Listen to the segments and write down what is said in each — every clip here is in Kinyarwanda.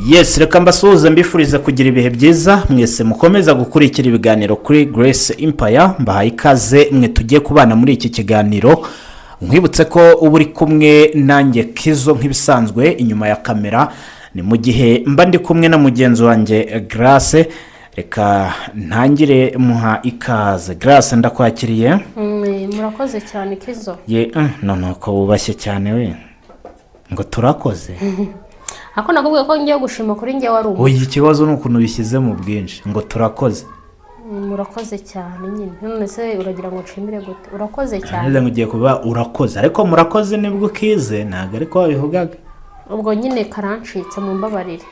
Yes, reka mbasuhuze mbifurize kugira ibihe byiza mwese mukomeza gukurikira ibiganiro kuri Grace Empire. Mbahaye ikaze mwe tugiye kubana muri iki kiganiro. Nkwibutse ko uba uri kumwe nanjye Kizo nk'ibisanzwe inyuma ya kamera, ni mu gihe mba ndi kumwe na mugenzi wanjye Grace. Reka ntangire muha ikaze. Grace, ndakwakiriye. Murakoze cyane Kizo. None ko wubashye cyane we ngo turakoze. Ako nakubwiye ko ngiye gushima kuri ngiye wari ubu. Oya, ikibazo nukuntu bishyize mu bwinshi ngo turakoze. Murakoze cyane nyine. None se uragira ngo nshimire gute? Urakoze cyane. Neze ngiye kuba urakoze, ariko murakoze nibwo kize ntago ariko wabivugaga. Ubwo nyine karancitse mu mbabarire.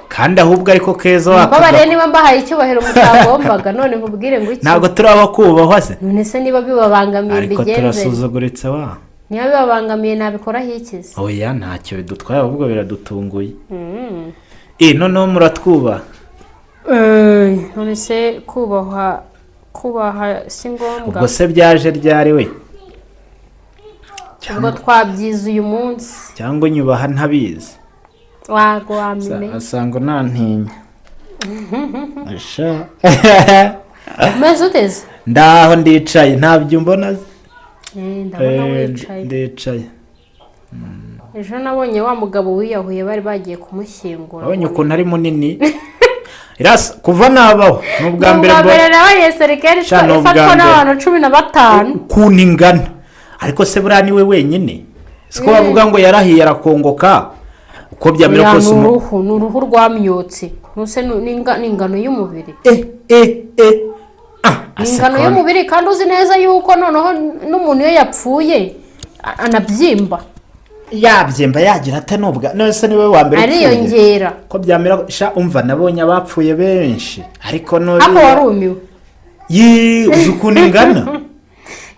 Kandi ahubwo ariko keza wakaga. Mbabarire niba mbahaye icyubahiro mutagombaga none nkubwire ngo iki. Ntago turabakubahwa se. None se niba bibabangamiye bigenze. Ariko turasuzuguritse wa. Niba bibabangamiye nabikora hikize. Oya, ntacyo bidutwaye ahubwo biradutunguye. None muratwuba. None se kubaha si ngombwa. Ubwo se byaje ryari we? Ubwo twabyize uyu munsi. Cyangwa nyubaha ntabizi. Wago wamene. Asanga nantinya. Asha. Meze uteze? Ndaho ndicaye ntabyo mbona. Ndabona wicaye. Ndicaye. Ejo nabonye wa mugabo wiyahuye bari bagiye kumushyingura. Abonye ukuntu ari munini. Irasa kuva nabaho n'ubwa mbere nabaye serikali ifatwa n'abantu 15 ukuntu ingana. Ariko se buriya ni we wenyine siko bavuga ngo yarahiye arakongoka uko byamera kose n'uruhu rwamyotse nuse n'ingano y'umubiri ingano y'umubiri kandi uzi neza yuko noneho n'umuntu iyo yapfuye anabyimba yabyemba yagira ate nubwa none se niwe wa mbere ariyongera ko byamera sha umva nabonye abapfuye benshi ariko no ako warumiwe uzukuntu ingana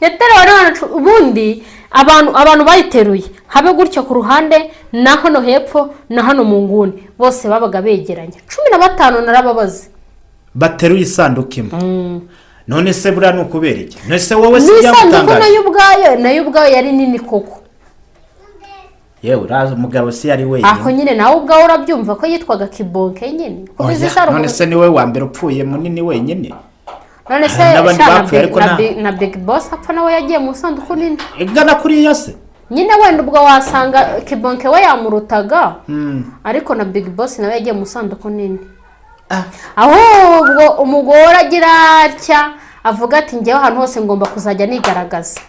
yaterewe n'abantu ubundi abantu bayiteruye habe gutyo ku ruhande na hano hepfo na hano mu nguni bose babaga begeranye 15 narababaze bateruye isanduku imwe. None se buriya nukubera iki? None se wowe si yamutangaje nayo ubwayo yari nini koko. Yewe uraza umugabo si yari wenyine. Ako nyine nawe ubwawe urabyumva ko yitwaga Kibonke nyine. None se niwe wa mbere upfuye munini wenyine. None se na Big Boss apfa nawe yagiye mu sanduku nini. Igana kuri iyo se. Nyine wenda ubwo wasanga Kibonke we yamurutaga. Ariko na Big Boss nawe yagiye mu sanduku nini. Ahubwo umugore agira atya avuga ati ngewe ahantu hose ngomba kuzajya nigaragaza.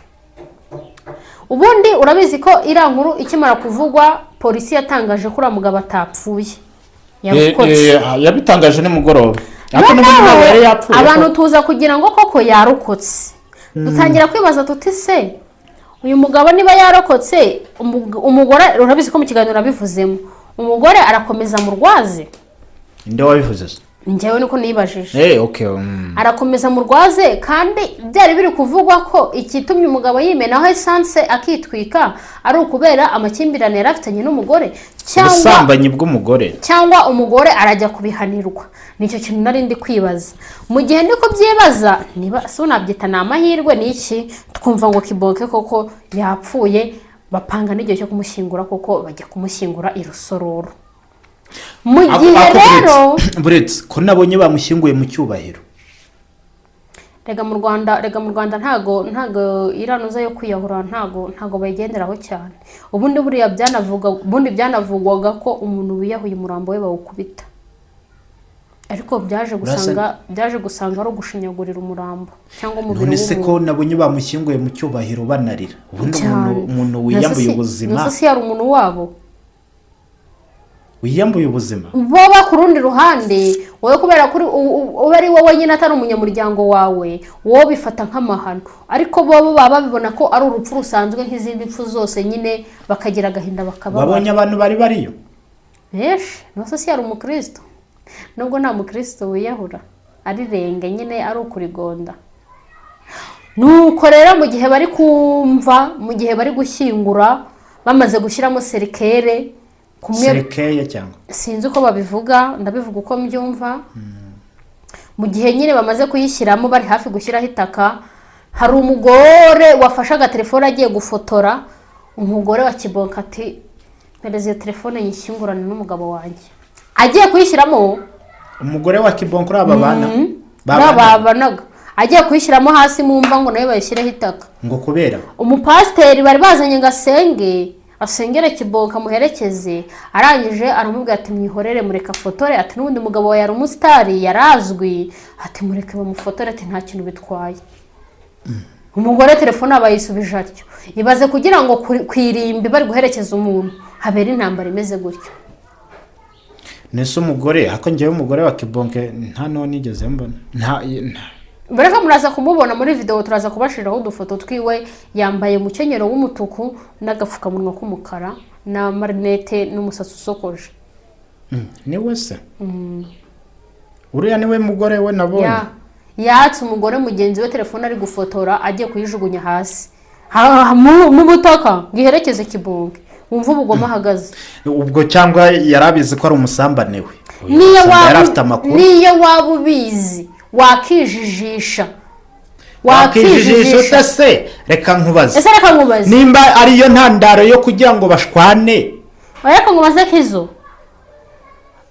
Ubundi urabizi ko irankuru ikimara kuvugwa polisi yatangaje ko mugabo atapfuye. Yabitangaje ni mugoroba. Abantu tuza kugira ngo koko yarokotse. Dutangira kwibaza tuti se uyu mugabo niba yarokotse umugore urabizi ko mu kiganiro abivuzemo umugore arakomeza mu rwaze. Inde wabivuze se? Ngewe niko nibajije. Okay. Arakomeza mu rwaze kandi byari biri kuvugwa ko ikitumye umugabo yimenaho essence akitwika ari ukubera amakimbirane yarafitanye n'umugore cyangwa ubusambanyi bw'umugore cyangwa umugore arajya kubihanirwa. Nicyo kintu nari ndi kwibaza. Mu gihe ndiko byibaza niba so nabyita namahirwe niki twumva ngo Kibonke koko yapfuye bapanga n'igihe cyo kumushyingura koko bajya kumushyingura i Rusororo. Mu gihe rero buretse ko nabonye bamushyinguye mu cyubahiro. Rega mu Rwanda ntago iranuza yo kwiyahura ntago bayigenderaho cyane. Ubundi buriya byanavugwaga ko umuntu wiyahuye umurambo we bawukubita. Ariko byaje gusanga ari ugushinyagurira umurambo cyangwa umubiri w'umuntu. None se ko nabonye bamushyinguye mu cyubahiro banarira. Ubundi umuntu wiyambuye ubuzima. Nose yari umuntu wabo. Wiyambuye ubuzima. Boba ku rundi ruhande wowe kubera kuri ubari wowe nyine atari umunyamuryango wawe wowe bifata nk'amahano ariko bobo baba bibona ko ari urupfu rusanzwe nk'izindi mpfu zose nyine bakagira agahinda bakaba. Babonye abantu bariyo. Nose si yari umukristo. Nubwo nta mukristo wiyahura ari renge nyine ari ukurigonda. Nuko rero mu gihe bari kumva mu gihe bari gushyingura bamaze gushyiramo serikere Serekeye cyangwa sinzi uko babivuga ndabivuga uko mbyumva. Mu gihe nyine bamaze kuyishyiramo bari hafi gushyiraho itaka hari umugore wafashe agatelefone agiye gufotora umugore wa Kibonke ati perezida telefone yishyingurana n'umugabo wanjye agiye kuyishyiramo umugore wa Kibonke aba bana babanaga agiye kuyishyiramo hasi mu mva ngo nayo bayishyireho itaka ngo kubera umupasiteri bari bazanye ngo asengere Kibonke amuherekeze arangije aramubwira ati mwihorere mureka fotore ati n'ubundi mugabo wa yari umusitari yarazwi ati mureke bamufotore ati nta kintu bitwaye umugore telefone abayisubije atyo ibaze kugira ngo kwirimbi bari guherekeza umuntu habera intambara imeze gutyo nese umugore hako ngewe umugore wa Kibonke nta none igeze mbona Bareka muraza kumubona muri video turaza kubashiraho udufoto twiwe yambaye umukenyero w'umutuku n'agapfukamunwa k'umukara na marinette n'umusatsi usokoje. Ni wese? Uriya niwe mugore we nabonye. Yatse umugore mugenzi we telefone ari gufotora agiye kuyijugunya hasi. Mu butaka giherekeze Kibonke. Wumva ubugoma hagaze. Ubwo cyangwa yarabizi ko ari umusambane we. Niyo wabubizi. Wakijijisha se reka nkubaze ese nimba ariyo ntandaro yo kugira ngo bashwane ariko nkubaze kizo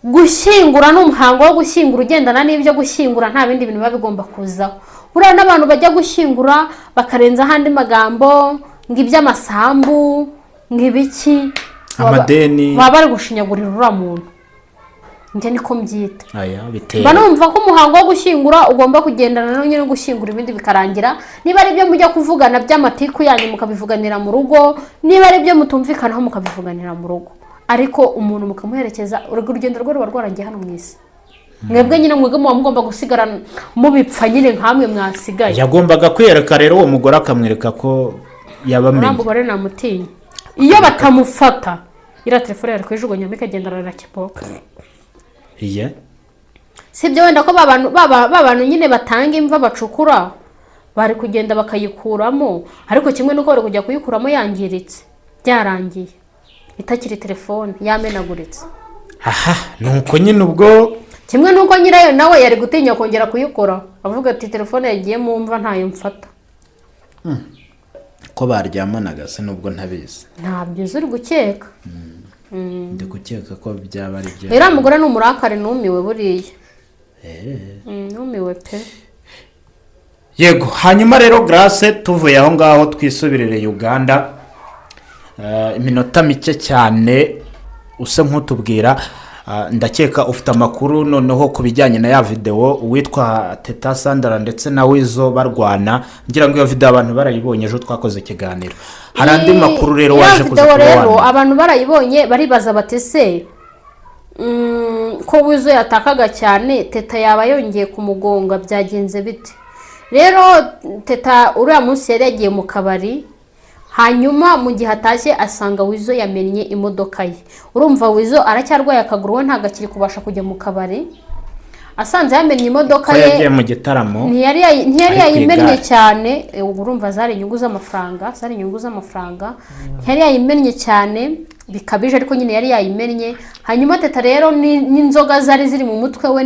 gushyingura n'umuhango wo gushyingura ugendana n'ibyo gushyingura nta bindi bintu babigomba kuzaho uriya n'abantu bajya gushyingura bakarenza ahandi magambo ng'iby'amasambu ng'ibiki amadeni baba bari gushinyagurira uriya muntu njye niko mbyita biteye banumva ko umuhango wo gushyingura ugomba kugendana no nyine gushyingura ibindi bikarangira niba ari byo mujya kuvugana by'amatiku yanyu mukabivuganira mu rugo niba ari byo mutumvikanaho mukabivuganira mu rugo ariko umuntu mukamuherekeza urugendo rwe ruba rwarangiye hano mu isi mwebwe nyine mwebwe muba mugomba gusigara mubipfa nyine nkamwe mwasigaye yagombaga kwiyereka rero uwo mugore akamwereka ko yabamenye uriya mugore namutinya iyo batamufata iriya telefone yari kuyijugunya bikagendana na Kibonke Iye. Sibyo wenda ko babantu nyine batanga imva bacukura bari kugenda bakayikuramo ariko kimwe nuko bari kujya kuyikuramo yangiritse byarangiye itakiri telefone yamenaguritse nuko nyine ubwo kimwe nuko nyirayo nawe yari gutinya kongera kuyikora avuga ati telefone yagiye mu mva ntayo mfata ko baryamanaga se nubwo ntabizi ntabyo uri gukeka ndi gukeka ko byaba ari byo era mugore n'umurakare numiwe buriya numiwe pe yego hanyuma rero Grace tuvuye aho ngaho twisubirire Uganda iminota mike cyane use nk'utubwira ndakeka ufite amakuru noneho kubijyanye na ya video witwa Teta Sandra ndetse na Wizo barwana ngira ngo iyo video abantu barayibonye ejo twakoze ikiganiro hari andi makuru rero waje kuza abantu barayibonye baribaza batese ko Wizo yatakaga cyane Teta yaba yongeye kumugonga byagenze bite rero Teta uriya munsi yari yagiye mu kabari hanyuma mu gihe atashye asanga Wizo yamennye imodoka ye urumva Wizo aracyarwaye akaguru we ntago akiri kubasha kujya mu kabari asanze yamennye imodoka ye yagiye mu gitaramo ntiyari yayimennye cyane urumva zari inyungu z'amafaranga ntiyari yayimennye cyane bikabije ariko nyine yari yayimennye hanyuma Teta rero n'inzoga zari ziri mu mutwe we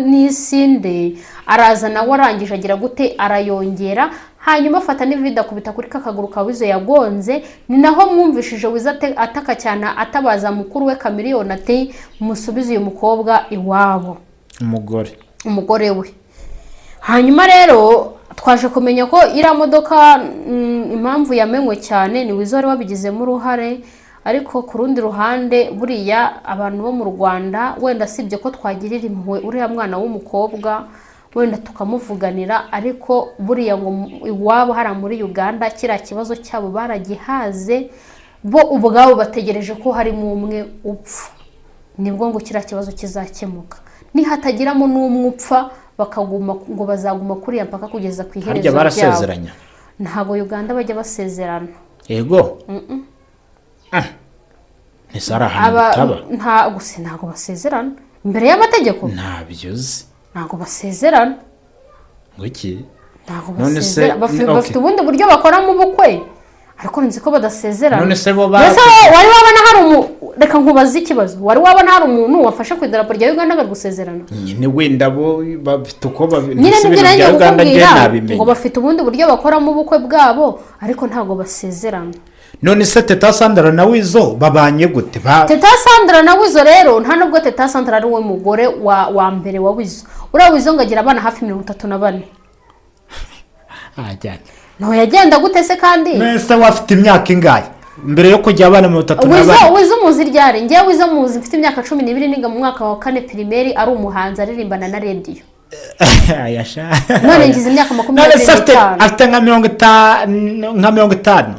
n'isinde araza nawe arangije agira gute arayongera hanyuma afata n'ivida kubita kuri kakaguru ka Wizo yagonze ni naho mwumvishije Wizo ataka cyane atabaza mukuru we Kamiliyoni ati musubize uyu mukobwa iwabo umugore we hanyuma rero twaje kumenya ko ira modoka impamvu yamenywe cyane ni Wizo wari wabigizemo uruhare ariko ku rundi ruhande buriya abantu bo mu Rwanda wenda sibye ko twagirira impuhwe uriya mwana w'umukobwa wenda tukamuvuganira ariko buriya ngo iwabo hara muri Uganda kira kibazo cyabo baragihaze bo ubwabo bategereje ko harimo umwe upfa nibwo ngo kira kibazo kizakemuka nihatagiramo n'umwe upfa bakaguma ngo bazaguma kuri mpaka kugeza ku iherezo ryabo ntago Uganda bajya basezerana yego nisarahana ntago basezerana imbere y'amategeko ntabyuzi ntago basezerana ngiki ntago basezerana bafite ubundi buryo bakora mu bukwe ariko nzi ko badasezerana none se bo wari wabona hari reka nkubaza ikibazo wari wabona hari umuntu wafashe ku idarapo rya Uganda bari gusezerana nyine wenda bo bafite uko nyine nibyo Uganda ngo bafite ubundi buryo bakora mu bukwe bwabo ariko ntago basezerana none se teta Sandra na Wizo babanye gute? Teta Sandra na Wizo rero nta nubwo Teta Sandra ari we mugore wa mbere wa Wizo. Uriya Wizo ngagira abana hafi 34. Ajyanye. No yagenda gute se kandi? Nese wafite imyaka ingahe mbere yo kujya abana 34? Wizo muzi ryari? Ngiye Wizo muzi mfite imyaka 12 niga mu mwaka wa 4 primaire ari umuhanzi aririmbana na radio. Ayasha. None ngize imyaka 25. Afite nka 50.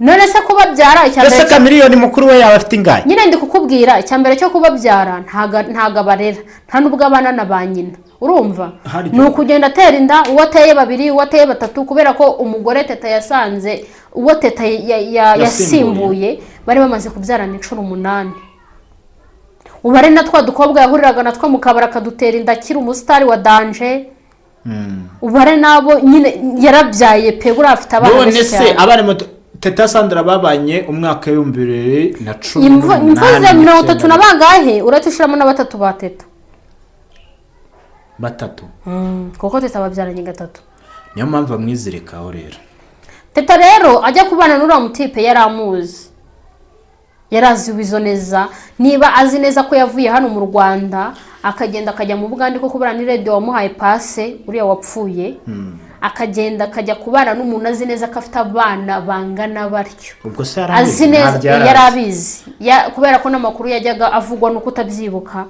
None se kubabyara icyambere ese Kamiliyoni mukuru we yaba afite ingahe? Nyine ndi kukubwira icyambere cyo kubabyara ntaga barera nta nubwo abana na banyina. Urumva? Ni ukugenda atera inda uwo ateye 2 uwo ateye 3 kubera ko umugore Teta yasanze uwo Teta yasimbuye bari bamaze kubyarana inshuro 8. Ubare na twa dukobwa yahuriraga na twa mukabara kadutera inda kiri umusitari wa danje. Ubare nabo nyine yarabyaye pe buri afite abana benshi cyane. None se abana Teta Sandra babanye umwaka w'2010. Imvuze 30 na bangahe uratushiramo na 3 ba Teta. 3. Kuko Teta babyaranye 3. Niyo mpamvu amwizirikaho rero. Teta rero ajya kubana n'uriya mutipe yaramuzi. Yarazi Wizo neza niba azi neza ko yavuye hano mu Rwanda akagenda akajya mu Bugande ko kubara ni radio wamuhaye passe uriya wapfuye. Akagenda akajya kubana n'umuntu azi neza ko afite abana bangana batyo. Ubwo se azi neza yarabizi kubera ko n'amakuru yajyaga avugwa no kutabyibuka.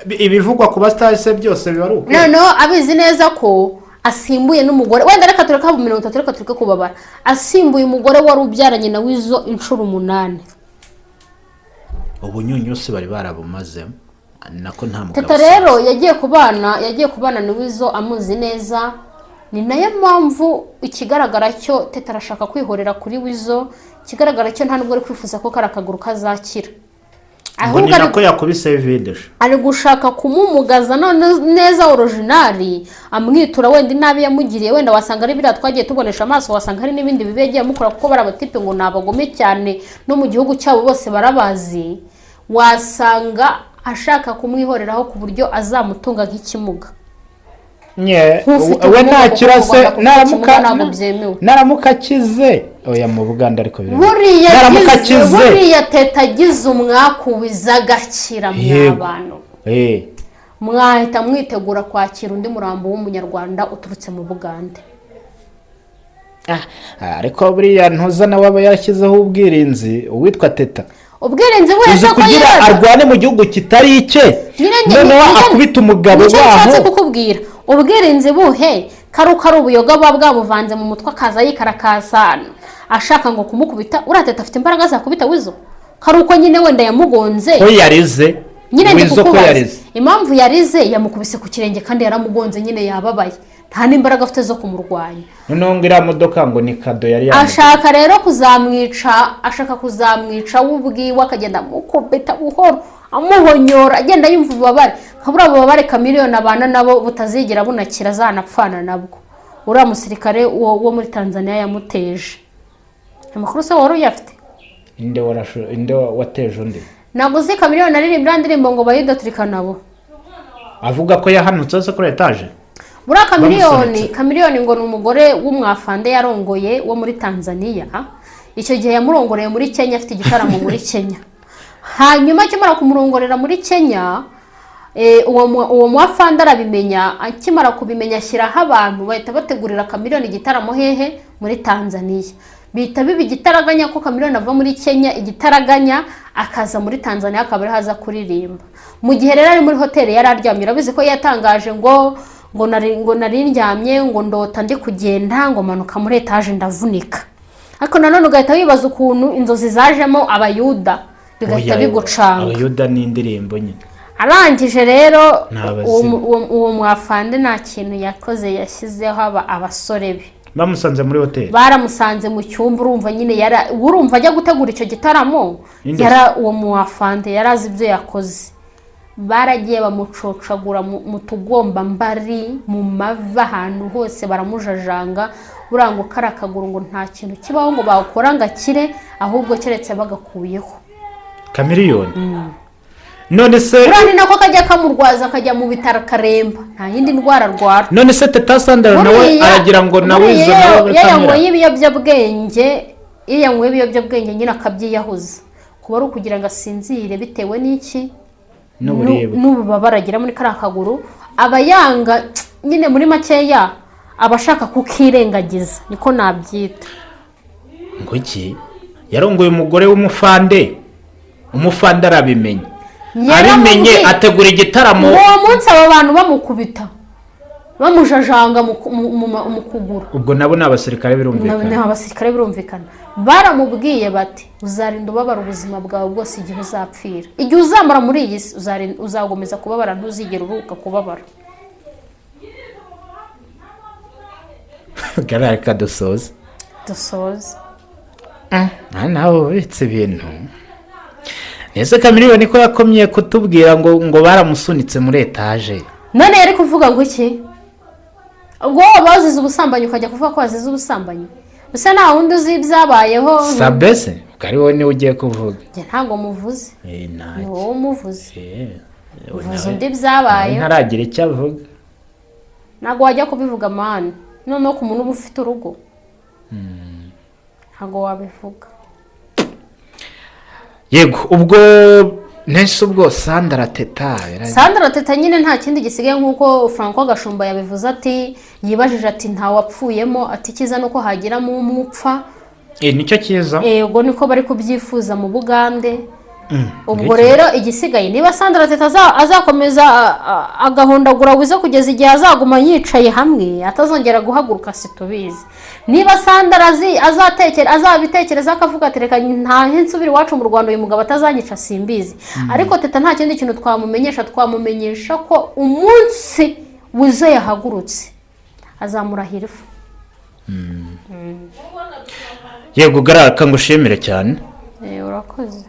Ibivugwa ku bastars se byose biba ari uko. No abizi neza ko asimbuye n'umugore wenda reka tureka mu 30 reka tureka kubabara asimbuye umugore wari ubyaranye na Wizo inshuro 8. Ubunyunyusi bari barabumaze nako nta mugabo. Teta rero yagiye kubana na Wizo amuzi neza. Ni nayo mpamvu ikigaragara cyo Teta arashaka kwihorera kuri Wizo. Ikigaragara cyo nta nubwo ari kwifuza ko karakaguru kazakira. Ahubwo nako yakubise video. Ari gushaka kumumugaza none neza originali amwitura wenda nabi yamugiriye wenda wasanga ari bira twagiye tubonesha amaso wasanga hari nibindi bibegiye mukora kuko barabatipe ngo nabagome cyane no mu gihugu cyabo bose barabazi. Wasanga ashaka kumwihoreraho ku buryo azamutunga nk'ikimuga. We nta kirase naramuka kize oya mu Buganda ariko naramuka kize buriya Teta agize umwakubiza gakira mw'abantu mwahita mwitegura kwakira undi murambo w'umunyarwanda uturutse mu Buganda. Ariko buriya ntuza nawe aba yashyizeho ubwirinzi uwitwa Teta. Ubwirinzi wese ko kugira arwane mu gihugu kitari icye none akubita umugabo waho kukubwira ubwirinzi buhe karuka ubuyoga bwabuvanze mu mutwe akaza yikarakasa ashaka ngo kumukubita urateta afite imbaraga za kubita Wizo karuko nyine wenda yamugonze ko yarize Wizo ko yarize impamvu yarize yamukubise ku kirenge kandi yaramugonze nyine yababaye nta n'imbaraga afite zo kumurwanya. None ngira modoka ngo ni kado yari ashaka rero kuzamwica wubwiwe akagenda mukubita buhoro amuhonyora agenda yumva ububabare nkabura ububabare Kamiliyoni abana nabo butazigira bunakira zanapfana nabwo. Uriya musirikare wo muri Tanzania yamuteje amakuru se wari uyafite inde wateje undi naguze Kamiliyoni aririmba ndirimbo ngo bayidaturika nabo avuga ko yahanutse se kuri etage. Bura Kamiliyoni ngo numugore w'umwafande yarongoye wo muri Tanzania. Icyo gihe yamurongoreye muri Kenya afite igitaramo muri Kenya. Hanyuma kimara kumurongorera muri Kenya uwo mwafande arabimenya akimara kubimenya ashyiraho abantu bahita bategurira Kamiliyoni igitaramo hehe muri Tanzania. Bita bibi igitaraganya ko Kamiliyoni ava muri Kenya igitaraganya akaza muri Tanzania akaba haza kuririmba. Mu gihe rero ari muri hoteli yararyamye urabizi ko yatangaje ngo nari ndyamye ngo ndota ndi kugenda ngo manuka muri etage ndavunika. Ariko nanone ugahita wibaza ukuntu inzozi zajemo abayuda bigahita bigucanga. Abayuda ni indirimbo nyine. Arangije rero uwo mwafande nta kintu yakoze yashyizeho abasore be. Bamusanze muri hoteli. Baramusanze mu cyumba urumva nyine urumva ajya gutegura icyo gitaramo uwo mwafande yarazi ibyo yakoze. Baragiye bamucocagura mu tugomba mbari mu mava ahantu hose baramujajanga urango karakaguru ngo nta kintu kibaho ngo bakora ngakire ahubwo keretse bagakuyeho Kamiliyoni. None se urani nako kajya kamurwaza akajya mu bitaro karemba nta yindi ndwara rwara. None se Teta Sandra nawe aragira ngo nawe Wizo nawe yayangoye ibiyobyabwenge iyo yanyweye ibiyobyabwenge nyine akabyiyahuza kuba ari ukugira ngo asinzire bitewe n'iki n'ububabare agira muri kariya kaguru aba yanga nyine muri makeya aba ashaka kukirengagiza niko nabyita. ngo iki yarongoye umugore w'umufande arabimenye ategura igitaramo uwo munsi aba bantu bamukubita bamujajanga mu kuguru. ubwo nabo ni abasirikare birumvikana baramubwiye bati uzarinda ubabara ubuzima bwawe bwose igihe uzapfira, igihe uzamara muri iyi si uzagomeza kubabara ntuzigera uruhuka kubabara. gararika dusoze nawe ubitse ibintu nese Kamiliyoni ko yakomye kutubwira ngo baramusunitse muri etaje none yari kuvuga ngo iki ubwo bazize ubusambanyi ukajya kuvuga ko bazize ubusambanyi gusa nta wundi uzi ibyabayeho sabese kari wowe niwe ugiye kuvuga ntabwo muvuze ni wowe umuvuze uvuze undi byabayeho ntaragira icyo avuga ntabwo wajya kubivuga mani noneho ku muntu uba ufite urugo ntabwo wabivuga. yego ubwo nese ubwo Sandra Teta nyine nta kindi gisigaye nk'uko Franco Gashumba yabivuze ati yibajije ati nta wapfuyemo ati kiza nuko hagiramo umupfa nicyo kiza ubwo niko bari kubyifuza mu Bugande. ubwo rero igisigaye niba Sandra Teta azakomeza agahondagura wize kugeza igihe azaguma yicaye hamwe atazongera guhaguruka situbizi. niba Sandra azabitekereza akavuga ati reka nta nsubira iwacu mu Rwanda uyu mugabo atazanyica simbizi. ariko Teta nta kindi kintu twamumenyesha ko umunsi wize yahagurutse azamurahira ifu. yego gararika ngushimire cyane urakoze.